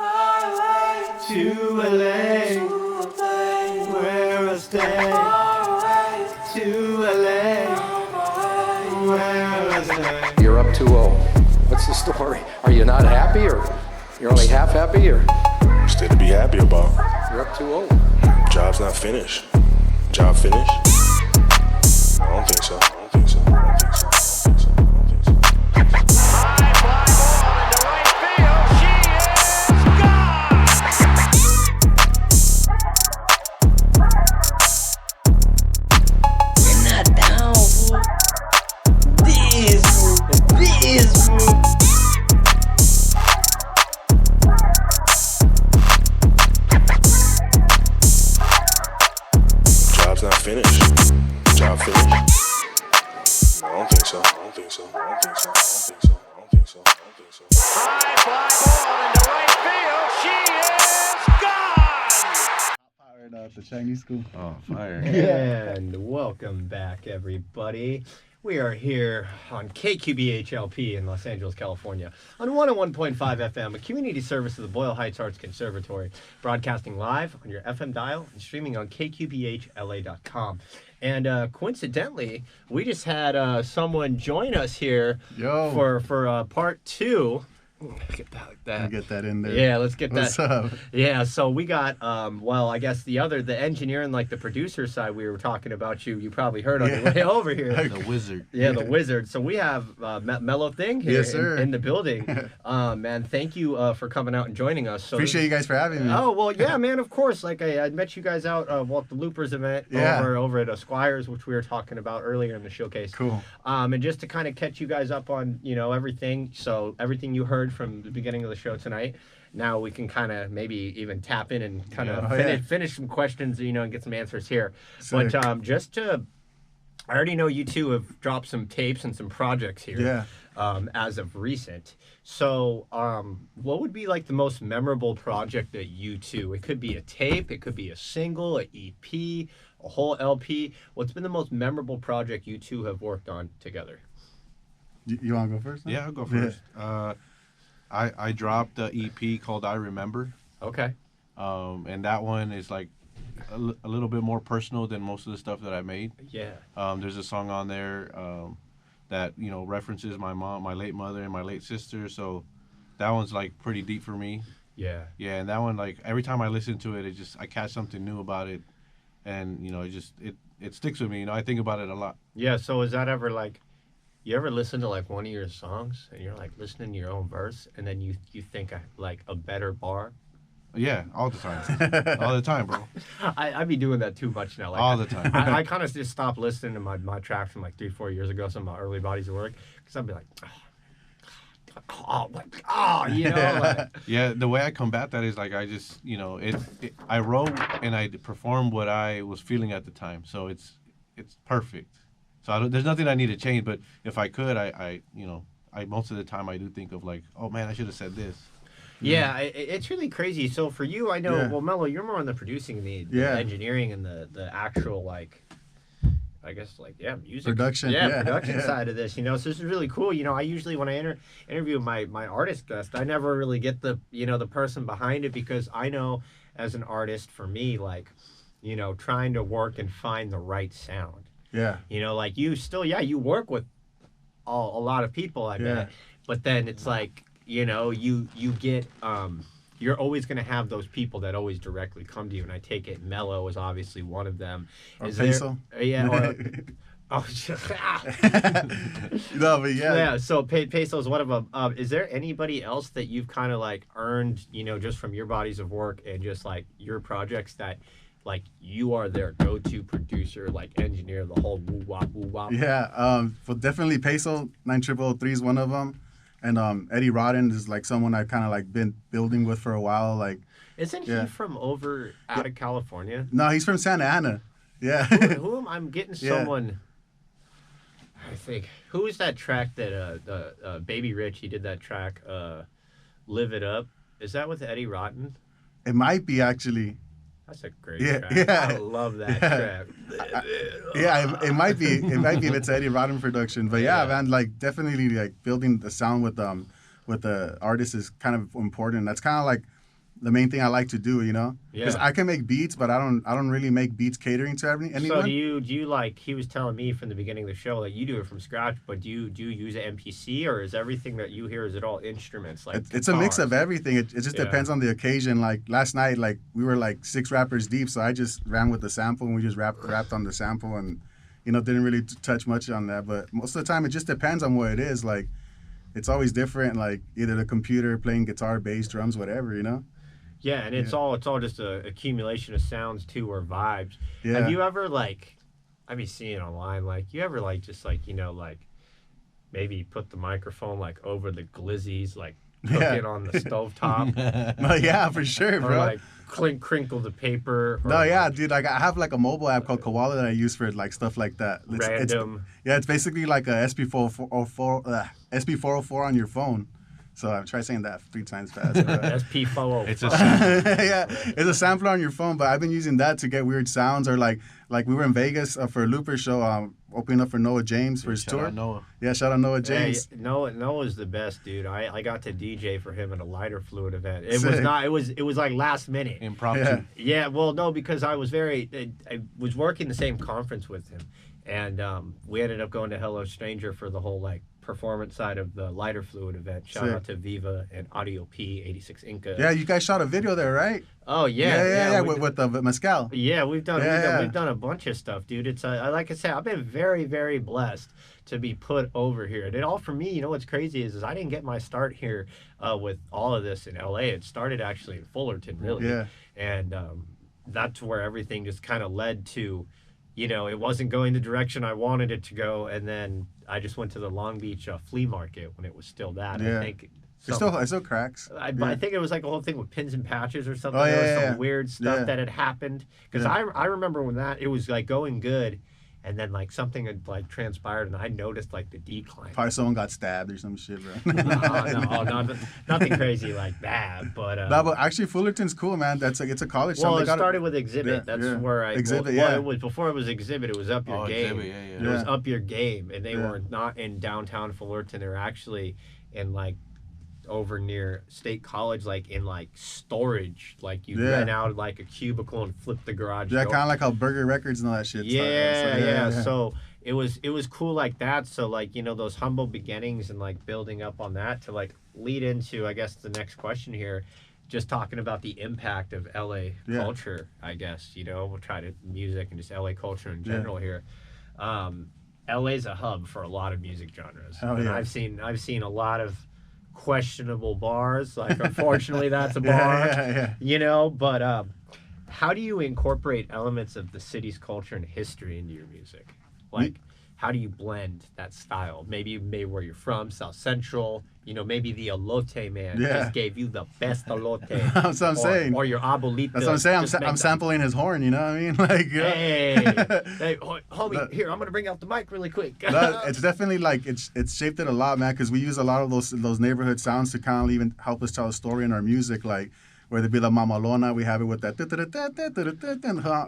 To LA, where I stay. To LA, where I stay. You're up 2-0. What's the story? Are you not happy, or you're only half happy, or? Still to be happy about. You're up 2-0. Job's not finished. Job finished? I don't think so. Not finished. Job finished? I don't think so. High fly ball into right field. She is gone. Fired out the Chinese school. Oh, fire. And welcome back, everybody. We are here on KQBHLP in Los Angeles, California, on 101.5 FM, a community service of the Boyle Heights Arts Conservatory, broadcasting live on your FM dial and streaming on kqbhla.com. And coincidentally, we just had someone join us here for part two. Get that like that. Get that in there. Yeah, let's get What's that. Up? Yeah, so we got, I guess the engineer and like the producer side, we were talking about you. You probably heard on your way over here. The wizard. Yeah, the wizard. So we have Mellow Thing here Yes, sir. in the building. Man, thank you for coming out and joining us. So Appreciate you guys for having me. Oh, well, yeah, man, of course. Like, I met you guys out at the Loopers event over at Squires, which we were talking about earlier in the showcase. Cool. And just to kind of catch you guys up on, everything. So everything you heard from the beginning of the show tonight, now we can kind of maybe even tap in and kind of finish some questions, and get some answers here. Sick. But just to, I already know you two have dropped some tapes and some projects here. Yeah. As of recent. So, what would be like the most memorable project that you two? It could be a tape, it could be a single, an EP, a whole LP. What's been the most memorable project you two have worked on together? You want to go first? Yeah, I'll go first. I dropped an EP called I Remember. Okay. And that one is like a little bit more personal than most of the stuff that I made. Yeah. There's a song on there that references my mom, my late mother, and my late sister. So that one's like pretty deep for me. Yeah. Yeah, and that one, like every time I listen to it, I catch something new about it, and it sticks with me. I think about it a lot. Yeah. So is that ever like, you ever listen to like one of your songs and you're like listening to your own verse and then you think like a better bar? Yeah, all the time. All the time, bro. I be doing that too much now. Like, all the time. I kind of just stopped listening to my tracks from like 3-4 years ago, some of my early bodies of work, because I'd be like, like. Yeah, the way I combat that is like I just, I wrote and I performed what I was feeling at the time, so it's perfect. So there's nothing I need to change, but if I could, I most of the time I do think of like, oh man, I should have said this. Yeah, it's really crazy. So for you, I know, well, Mello, you're more on the producing, the engineering, and the actual, like, I guess, like, music. Production. Production side of this, So this is really cool. I usually, when I interview my artist guest, I never really get the, the person behind it, because I know as an artist, for me, like, trying to work and find the right sound. Yeah. Like you still, you work with a lot of people, I bet. But then it's like, you get, you're always going to have those people that always directly come to you. And I take it Mellow is obviously one of them. Or Peso. Yeah. No, but yeah. Yeah, so Peso is one of them. Is there anybody else that you've kind of like earned, just from your bodies of work and just like your projects that, like, you are their go-to producer, like engineer, the whole woo-wop, woo-wop? Yeah, well, definitely Peso90003 is one of them. And Eddie Rodden is like someone I've kind of like been building with for a while. Like, isn't he from over out of California? No, he's from Santa Ana. Yeah. Who am I? I'm getting someone. I think, who is that track that Baby Rich, he did that track, Live It Up? Is that with Eddie Rodden? It might be, actually. That's a great track. I love that track. It might be. It might be if it's Eddie Rodden production. But man, like definitely like building the sound with the artist is kind of important. That's kind of like the main thing I like to do, you know? Because Yeah. I can make beats, but I don't really make beats catering to anyone. So do you like, he was telling me from the beginning of the show, like you do it from scratch, but do you use an MPC, or is everything that you hear, is it all instruments? Like It's a mix guitars? of everything. It just depends on the occasion. Like last night, like we were like 6 rappers deep, so I just ran with the sample and we just rapped on the sample and, you know, didn't really touch much on that. But most of the time, it just depends on what it is. Like it's always different. Like either the computer playing guitar, bass, drums, whatever, you know. Yeah, and it's all just a accumulation of sounds too, or vibes. Yeah. Have you ever like, I've been seeing online, like you ever like just like, you know, like maybe put the microphone like over the glizzies, like cook it on the stovetop, No, yeah, for sure, or bro. like crinkle the paper. Or No, yeah, like dude. Like I have like a mobile app called Koala that I use for like stuff like that. random. It's basically like a SP404 on your phone. So I'm trying saying that 3 times fast. SP404. It's a Yeah, it's a sampler on your phone, but I've been using that to get weird sounds. Or like we were in Vegas for a Looper show, opening up for Noah James for his Shout tour. out Noah. Yeah, shout out Noah Hey, James. Noah's the best, dude. I got to DJ for him at a lighter fluid event. It was Sick. not. It was like last minute. Impromptu. Yeah. Yeah, well, no, because I was working the same conference with him, and we ended up going to Hello Stranger for the whole like performance side of the lighter fluid event. Shout Sick. out to Viva and Audio P 86 Inca. Yeah, you guys shot a video there, right? Oh Yeah, we with the mezcal. Yeah, we've done Yeah. we've done a bunch of stuff, dude. It's like I said, I've been very, very blessed to be put over here. And it all for me, you know what's crazy is I didn't get my start here with all of this in LA. It started actually in Fullerton, really. Yeah. And that's where everything just kind of led to, you know, it wasn't going the direction I wanted it to go, and then I just went to the Long Beach flea market when it was still that. Yeah. I think It still cracks. I Yeah. think it was like a whole thing with pins and patches or something. Oh, There was yeah, some yeah. weird stuff Yeah. that had happened. Because Yeah. I remember when it was like going good, and then like something had like transpired, and I noticed like the decline. Probably someone got stabbed or some shit, bro. Nothing crazy like that. But No, but actually Fullerton's cool, man. It's a college town. well, They it got started with Exhibit. Yeah, That's yeah. where I Exhibit, well, yeah. it was before it was Exhibit. It was Up Your Oh, Game. Exhibit, yeah. It was Yeah. Up Your Game, and they Yeah. were not in downtown Fullerton. They were actually in like over near State College, like in like storage. Like you Yeah. rent out like a cubicle and flip the garage Yeah, door. kind of like how Burger Records and all that shit. Yeah, started. yeah. So it was cool like that. So like, you know, those humble beginnings and like building up on that to like lead into, I guess, the next question here, just talking about the impact of LA Yeah. culture, I guess, you know, we'll try to music and just LA culture in general here. LA's a hub for a lot of music genres. Hell And yeah. I've seen a lot of questionable bars. Like unfortunately that's a bar. Yeah. You know, but how do you incorporate elements of the city's culture and history into your music? Like, how do you blend that style? Maybe where you're from, South Central. You know, maybe the elote man Yeah. just gave you the best elote. That's what I'm saying. Or your abuelita. That's what I'm saying. just make I'm the- sampling his horn. You know what I mean? Like, you know? Hey, homie, No. here, I'm gonna bring out the mic really quick. No, it's definitely like it's shaped it a lot, man. Because we use a lot of those neighborhood sounds to kind of even help us tell a story in our music, like. Whether it be the Mamalona, we have it with that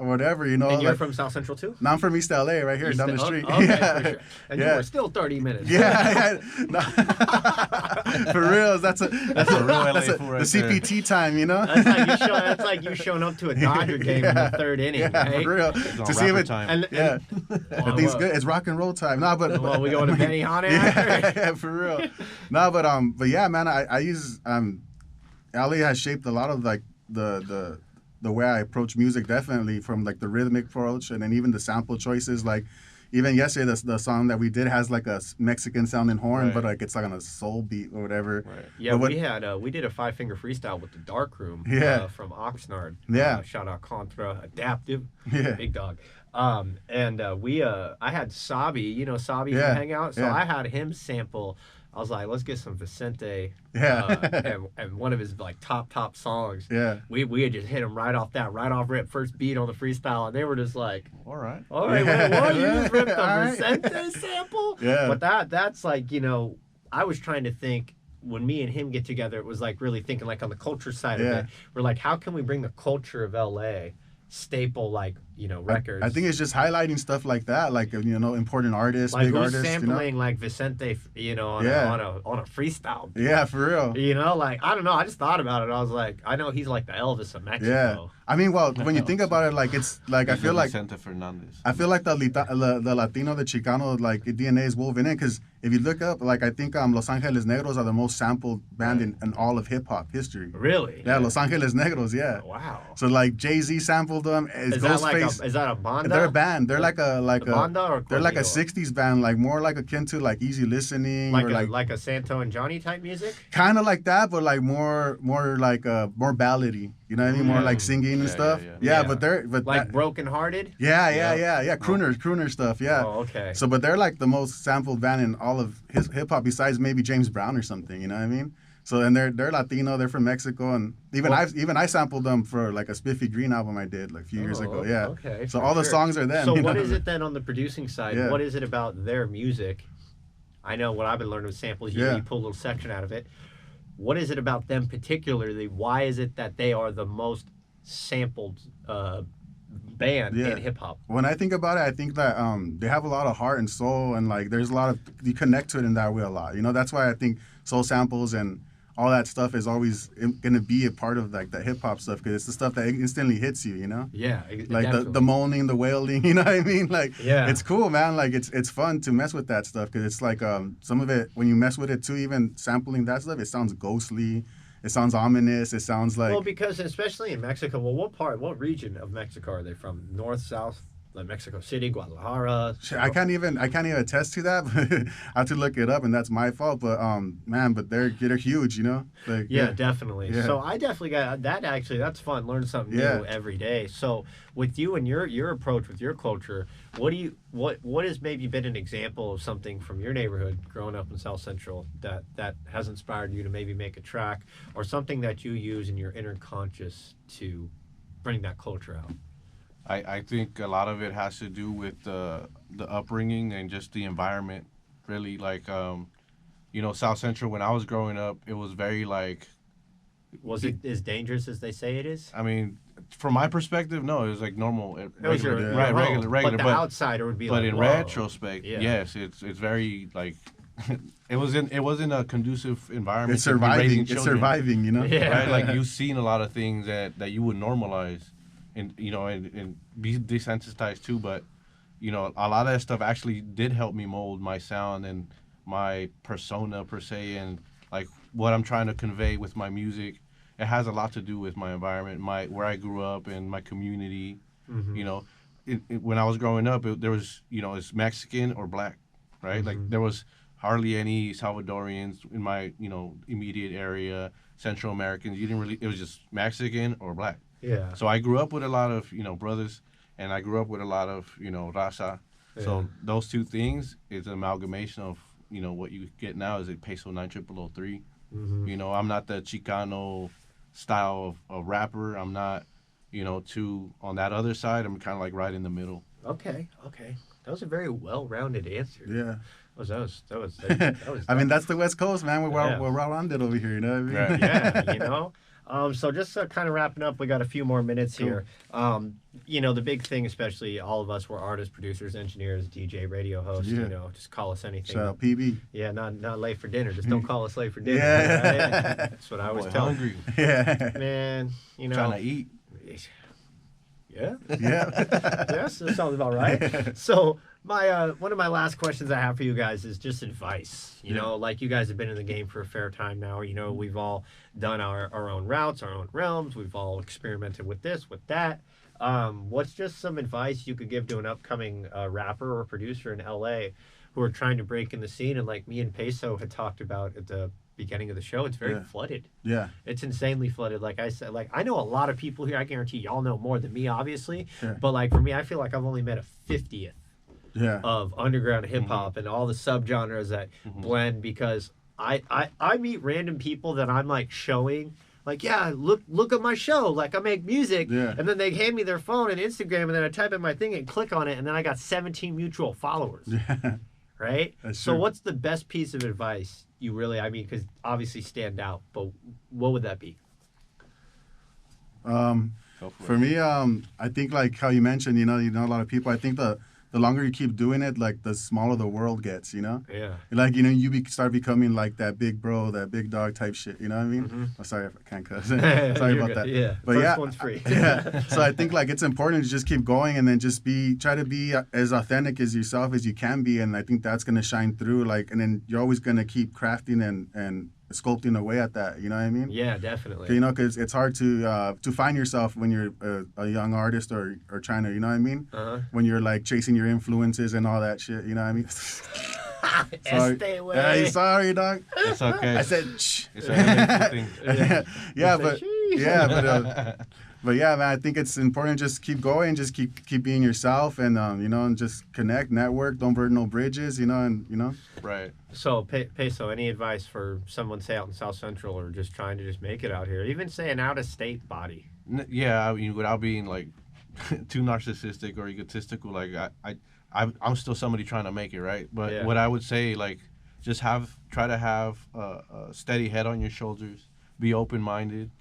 or whatever, you know. And you're like, from South Central too? now I'm from East LA, right here East- down the oh, street. okay, Yeah. for sure. And you Yeah. were still 30 minutes. Yeah, no. For real, that's a a real LA that's fool right the CPT time, you know. That's like you showing up to a Dodger game in the third inning, Yeah, right? for real. on To see if rapper it, time. And, yeah, well, I think it's good. It's rock and roll time. No, but Well, we going to Benihana yeah, after? yeah, for real. No, but yeah, man, I use LA has shaped a lot of like the way I approach music, definitely from like the rhythmic approach and then even the sample choices. Like even yesterday, the song that we did has like a Mexican sounding horn, Right. but like it's like on a soul beat or whatever. Right. Yeah, But we did a 5-finger freestyle with the Dark Room. Yeah. From Oxnard. Yeah. Shout out Contra Adaptive. Yeah. Big dog. And I had Sabi, you know Sabi Yeah, from Hangout, so yeah. I had him sample. I was like, let's get some Vicente. Yeah. And one of his like top songs. Yeah. We had just hit him right off rip, first beat on the freestyle, and they were just like, All right. all right, Yeah. well, you just ripped the All right. Vicente sample. Yeah. But that's like, you know, I was trying to think when me and him get together, it was like really thinking like on the culture side of Yeah. it. We're like, how can we bring the culture of LA, staple like records. I think it's just highlighting stuff like that, like important artists, like big who's artists. sampling like Vicente, on a freestyle. Yeah, for real. Like I don't know. I just thought about it. I was like, I know he's like the Elvis of Mexico. Yeah. I mean, well, when you think about it, like it's like I feel like Vicente Fernandez. I feel like the Latino, the Chicano, like DNA is woven in because if you look up, like I think Los Angeles Negros are the most sampled band in all of hip hop history. Really? Yeah, Los Angeles Negros. Yeah. Wow. So like Jay-Z sampled them. Is that a banda? They're a band. They're like a banda or they're like a corrido? '60s band, like more like akin to like easy listening like or like a Santo and Johnny type music. kind of like that, but like more like more ballady. You know what I mean? More like singing and stuff. Yeah. But they're Like Broken Hearted. Yeah. Crooner stuff. Yeah. Oh, okay. So, but they're like the most sampled band in all of hip hop, besides maybe James Brown or something. You know what I mean? So, and they're Latino. They're from Mexico, and I sampled them for like a Spiffy Green album I did like a few years ago. Yeah. Okay. So all the songs are them. So you what know? is it then on the producing side? Yeah. What is it about their music? I know what I've been learning with samples. You pull a little section out of it. What is it about them particularly? Why is it that they are the most sampled band in hip hop? When I think about it, I think that they have a lot of heart and soul, and like there's a lot of you connect to it in that way a lot. That's why I think soul samples and all that stuff is always gonna be a part of like the hip hop stuff because it's the stuff that instantly hits you. Yeah. Like the moaning, the wailing. You know what I mean? Like it's cool, man. Like it's fun to mess with that stuff because it's like some of it when you mess with it too, even sampling that stuff, it sounds ghostly. It sounds ominous. It sounds like because especially in Mexico. Well, what region of Mexico are they from? North, south, like Mexico City, Guadalajara. I can't even attest to that. But I have to look it up, and that's my fault. But but they're huge, Like, definitely. Yeah. So I definitely got that. Actually, that's fun. Learn something new every day. So with you and your approach with your culture, what has maybe been an example of something from your neighborhood growing up in South Central that has inspired you to maybe make a track or something that you use in your inner conscious to bring that culture out? I think a lot of it has to do with the upbringing and just the environment. Really, like South Central. When I was growing up, it was very like. Was it as dangerous as they say it is? I mean, from my perspective, no. It was like normal, regular. But the outsider would be. But like, in whoa. retrospect, yes, it's very like. It wasn't a conducive environment. It's surviving. It's surviving. Yeah. Right. Like you've seen a lot of things that you would normalize. And be desensitized too, but a lot of that stuff actually did help me mold my sound and my persona per se, and like what I'm trying to convey with my music. It has a lot to do with my environment, where I grew up, and my community. Mm-hmm. When I was growing up, there was it's Mexican or black, right? Mm-hmm. Like there was hardly any Salvadorians in my immediate area, Central Americans. You didn't really. It was just Mexican or black. Yeah. So I grew up with a lot of, brothers, and I grew up with a lot of, raza. Yeah. So those two things is an amalgamation of, what you get now is a Peso90003. Mm-hmm. I'm not the Chicano style of rapper. I'm not, too on that other side. I'm kind of like right in the middle. Okay. That was a very well-rounded answer. Yeah. That was I mean, that's the West Coast, man. We're well-rounded over here, you know what I mean? Right. Yeah, So just kind of wrapping up, we got a few more minutes here. The big thing, especially all of us, we're artists, producers, engineers, DJ, radio hosts. Yeah. Just call us anything. Shout out PB. Yeah, not late for dinner. Just don't call us late for dinner. Yeah. Right? That's what I was telling. Hungry. Yeah. Man, trying to eat. Yeah. Yeah. Yes, that sounds about right. So my one of my last questions I have for you guys is just advice. Like you guys have been in the game for a fair time now. We've all done our own routes, our own realms. We've all experimented with this, with that. What's just some advice you could give to an upcoming rapper or producer in LA who are trying to break in the scene? And like me and Peso had talked about at the beginning of the show, it's very flooded. Yeah. It's insanely flooded. Like I said, I know a lot of people here. I guarantee y'all know more than me, obviously. Yeah. But like for me, I feel like I've only met a 50th of underground hip hop and all the subgenres that blend, because I meet random people that I'm like showing. Like, yeah, look at my show. Like, I make music. Yeah. And then they hand me their phone and Instagram, and then I type in my thing and click on it, and then I got 17 mutual followers. Yeah. Right? That's so true. what's the best piece of advice you really, because obviously stand out, but what would that be? Go for For it. me, I think like how you mentioned, you know a lot of people. I think the longer you keep doing it, like the smaller the world gets, you know? Yeah. Like, start becoming like that big bro, that big dog type shit, you know what I mean? Oh, sorry if I can't cuss. Sorry You're about good. that. Yeah. But First yeah, one's free. yeah. So I think like it's important to just keep going and then just try to be as authentic as yourself as you can be. And I think that's going to shine through, like, and then you're always going to keep crafting and sculpting away at that, you know what I mean? Yeah, definitely. You know, because it's hard to find yourself when you're a young artist or trying to, you know what I mean? Uh-huh. When you're like chasing your influences and all that shit, you know what I mean? Sorry. Stay away. Hey, sorry, dog. It's okay. I said, shh. It's a LA thing. Yeah, You but say, "Sheesh." but yeah, man, I think it's important to just keep going, just keep being yourself, and and just connect, network, don't burn no bridges, Right. So, Peso, any advice for someone, say, out in South Central or just trying to just make it out here? Even say an out-of-state body. Yeah, I mean, without being like too narcissistic or egotistical, like I'm still somebody trying to make it, right? But Yeah. what I would say, like, just try to have a steady head on your shoulders, be open-minded,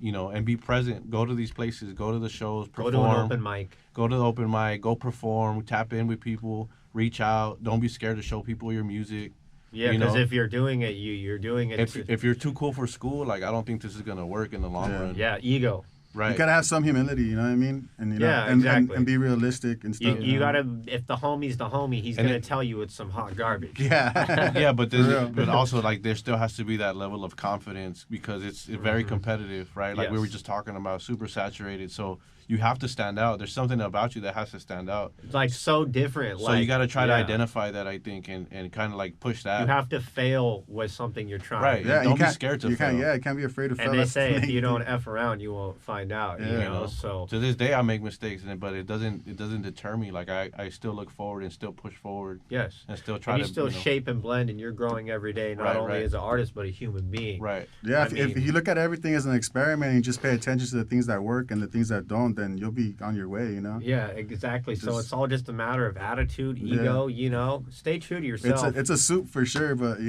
and be present. Go to these places, go to the shows, perform. Go to an open mic. Go to the open mic, go perform, tap in with people, reach out. Don't be scared to show people your music. Yeah, You because know? if you're doing it, you're doing it. If you're too cool for school, like, I don't think this is gonna work in the long Yeah. run. yeah, ego. Right. You gotta have some humility, you know what I mean? And Yeah, and, exactly. and be realistic and stuff. You gotta. If the homie's the homie, he's And gonna it- tell you it's some hot garbage. Yeah. Yeah, but For real. but also, like, there still has to be that level of confidence because it's very competitive, right? Like we were Yes. just talking about, super saturated. So you have to stand out. There's something about you that has to stand out. It's like so different. So like, you got to try to yeah. identify that, I think, and kind of like push that. You have to fail with something you're trying. Right. Yeah, Don't you be can't, scared to you can't, fail. Yeah, you can't be afraid to fail. And they That's say the if main you don't thing. F around, you won't find out. Yeah. You You know, know. so To this day, I make mistakes, but it doesn't deter me. Like I still look forward and still push forward yes. and still try And you to still shape and blend, and you're growing every day, not Right, only right. as an artist but a human being. Right. Yeah, I if mean- you look at everything as an experiment and you just pay attention to the things that work and the things that don't, then you'll be on your way, you know? Yeah, exactly. So Just- it's all just a matter of attitude, Yeah. ego. You know, stay true to yourself. It's a soup for sure, but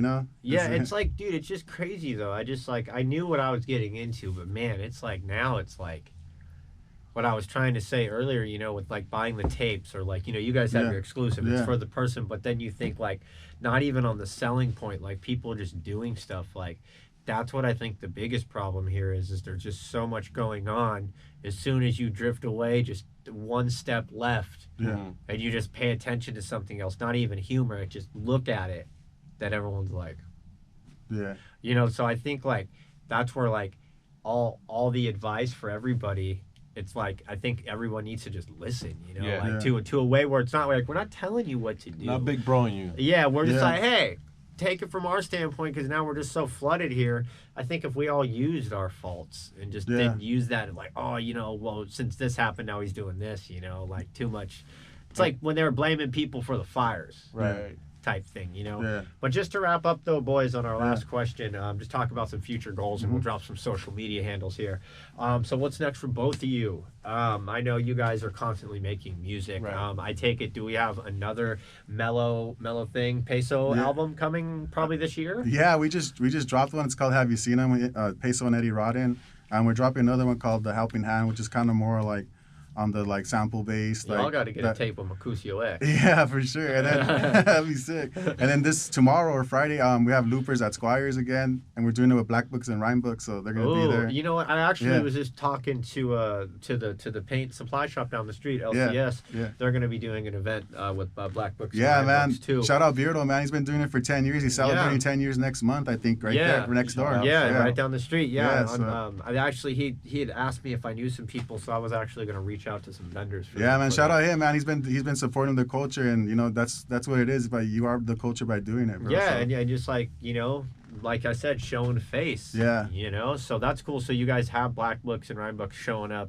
Yeah, it's like, dude, it's just crazy though. I knew what I was getting into, but man, it's like now it's like what I was trying to say earlier, with like buying the tapes or like, you guys have Yeah. your exclusive. It's Yeah. for the person, but then you think like not even on the selling point, like people just doing stuff like that's what I think the biggest problem here is there's just so much going on. As soon as you drift away, just one step left Yeah. and you just pay attention to something else, not even humor, just look at it, that everyone's like, Yeah. so I think like that's where like all the advice for everybody, it's like I think everyone needs to just listen, Yeah. like Yeah. to a way where it's not like we're not telling you what to do. Not big broing you. Yeah, we're just Yeah. like, hey, take it from our standpoint because now we're just so flooded here. I think if we all used our faults and just Yeah. didn't use that like, oh, well, since this happened, now he's doing this, like too much. It's like when they were blaming people for the fires. Right. Type thing, Yeah. But just to wrap up, though, boys, on our last question, just talk about some future goals, and we'll Mm-hmm. drop some social media handles here. So what's next for both of you? I know you guys are constantly making music. Right. I take it, do we have another Mellow Thing Peso Yeah. album coming probably this year? Yeah, we just dropped one. It's called Have You Seen Him? Peso and Eddie Rodden. And we're dropping another one called The Helping Hand, which is kind of more like on the like sample based. Y'all Like, got to get that- a tape with Mercutio X. Yeah, for sure. And then that'd be sick. And then tomorrow or Friday, we have Loopers at Squires again, and we're doing it with Black Books and Rhyme Books, so they're gonna be Oh, there. you know what? I actually Yeah. was just talking to the paint supply shop down the street, LCS. yeah. They're going to be doing an event with Black Books. Yeah, and man. Books too. Shout out Beardo, man. He's been doing it for 10 years. He's celebrating Yeah. 10 years next month, I think, right Yeah. there, next door. Yeah, right down the street. Yeah, Yeah, I actually he had asked me if I knew some people, so I was actually going to reach out to some vendors. For Yeah, that, man. for Shout that. out him, man. He's been supporting the culture, and that's what it is. But you are the culture by doing it, bro. Yeah, So, and just like like I said, showing face. Yeah. So that's cool. So you guys have Black Books and Rhyme Books showing up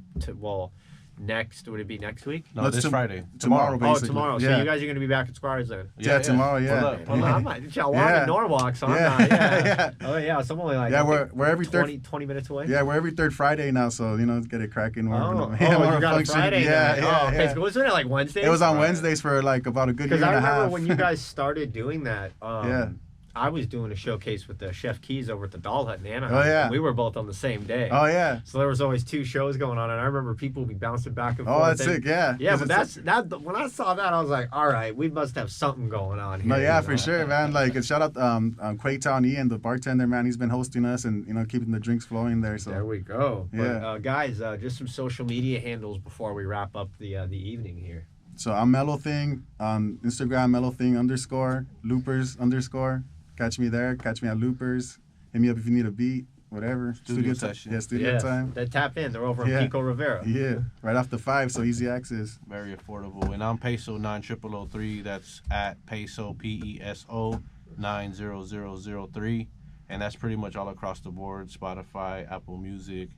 next. Would it be next week? No, Let's this Friday. tomorrow, Oh, basically. tomorrow. So Yeah. you guys are going to be back at Squires then. Yeah, tomorrow, yeah. Pull up, Well, pull up. I'm not. Y'all Yeah. in Norwalk, so I'm Yeah. not. Yeah. Yeah. Oh yeah, so I'm only like Yeah, I think we're every 20 minutes away. Yeah, we're every third Friday now, so let's get it cracking. We're Oh, we're you got a functioning. Friday Yeah, night. yeah, Oh, okay. yeah. So wasn't it like Wednesday? It was on Wednesdays for like about a good year Because and I a remember half. when you guys started doing that. Yeah. I was doing a showcase with the Chef Keys over at the Doll Hut in Anaheim. Oh, yeah. And we were both on the same day. Oh yeah. So there was always 2 shows going on, and I remember people would be bouncing back and Oh, forth. that's sick. Yeah. Yeah, 'Cause but it's that when I saw that, I was like, all right, we must have something going on here. No, yeah, you for know? sure, man. Like, and shout out Quaytown Ian, the bartender, man. He's been hosting us and keeping the drinks flowing there. So There we go. Yeah. But, guys, just some social media handles before we wrap up the evening here. So I'm Mellow Thing on Instagram, Mellow Thing _ Loopers _ Catch me there. Catch me at Loopers. Hit me up if you need a beat, whatever. Studio time. session. Yeah, studio time. They tap in. They're over in Yeah. Pico Rivera. Yeah, right off the 5, so easy access. Very affordable. And I'm Peso90003. That's at Peso PESO 90003. And that's pretty much all across the board. Spotify, Apple Music,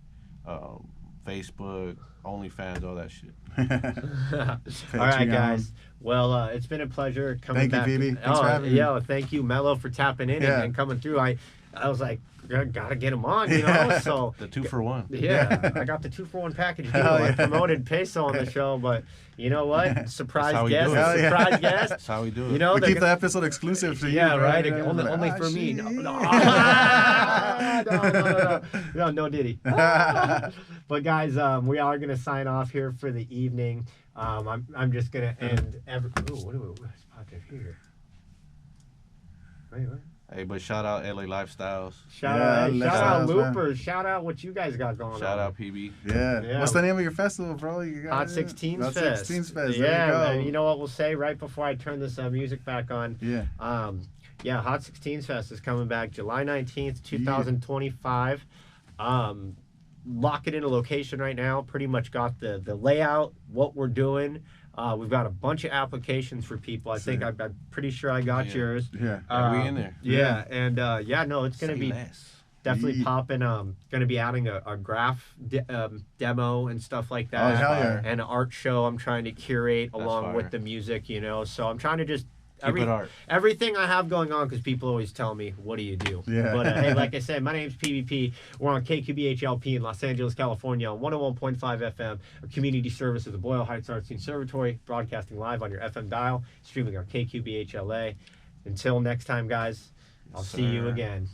Facebook, OnlyFans, all that shit. All right, guys. Well, it's been a pleasure coming Thank you, back. Phoebe. Thanks for having me. Yeah, thank you, Mellow, for tapping in Yeah. and coming through. I was like, gotta get him on, you know. So The 2-for-1. yeah, I got the 2-for-1 package deal. Hell I yeah. promoted Peso on the show, but you know what? Surprise how we guest, do it. Hell yeah. surprise guest. That's how we do it. You know, We they're keep gonna- the episode exclusive for you. yeah, right. Like, Only for me. shit. No, Diddy. But guys, we are gonna sign off here for the evening. I'm just gonna end every. Ooh, what's popping here? Wait, what? Hey, but shout out LA Lifestyles. Shout Yeah, out Lifestyles, man. Loopers. Shout out what you guys got going on. Shout out PB. Yeah. Yeah. What's the name of your festival, bro? You got Hot 16s Hot Fest. 16s Fest. Yeah, There you go. and you know what we'll say right before I turn this music back on? Yeah. Yeah, Hot 16s Fest is coming back July 19th, 2025. Lock it in a location right now. Pretty much got the layout, what we're doing. We've got a bunch of applications for people. I think I'm pretty sure I got Yeah. yours. Yeah. We in there. Yeah, and no, it's gonna Say be less. definitely Yeah. popping. Gonna be adding a graph demo and stuff like Oh, that. hell yeah. And an art show I'm trying to curate That's along fire. with the music, you know. So I'm trying to just Keep it art. everything I have going on, because people always tell me, what do you do? Yeah. But hey, like I said, my name's PvP. We're on KQBHLP in Los Angeles, California on 101.5 FM, a community service of the Boyle Heights Arts Conservatory, broadcasting live on your FM dial, streaming on KQBHLA. Until next time, guys, I'll see you sir. again.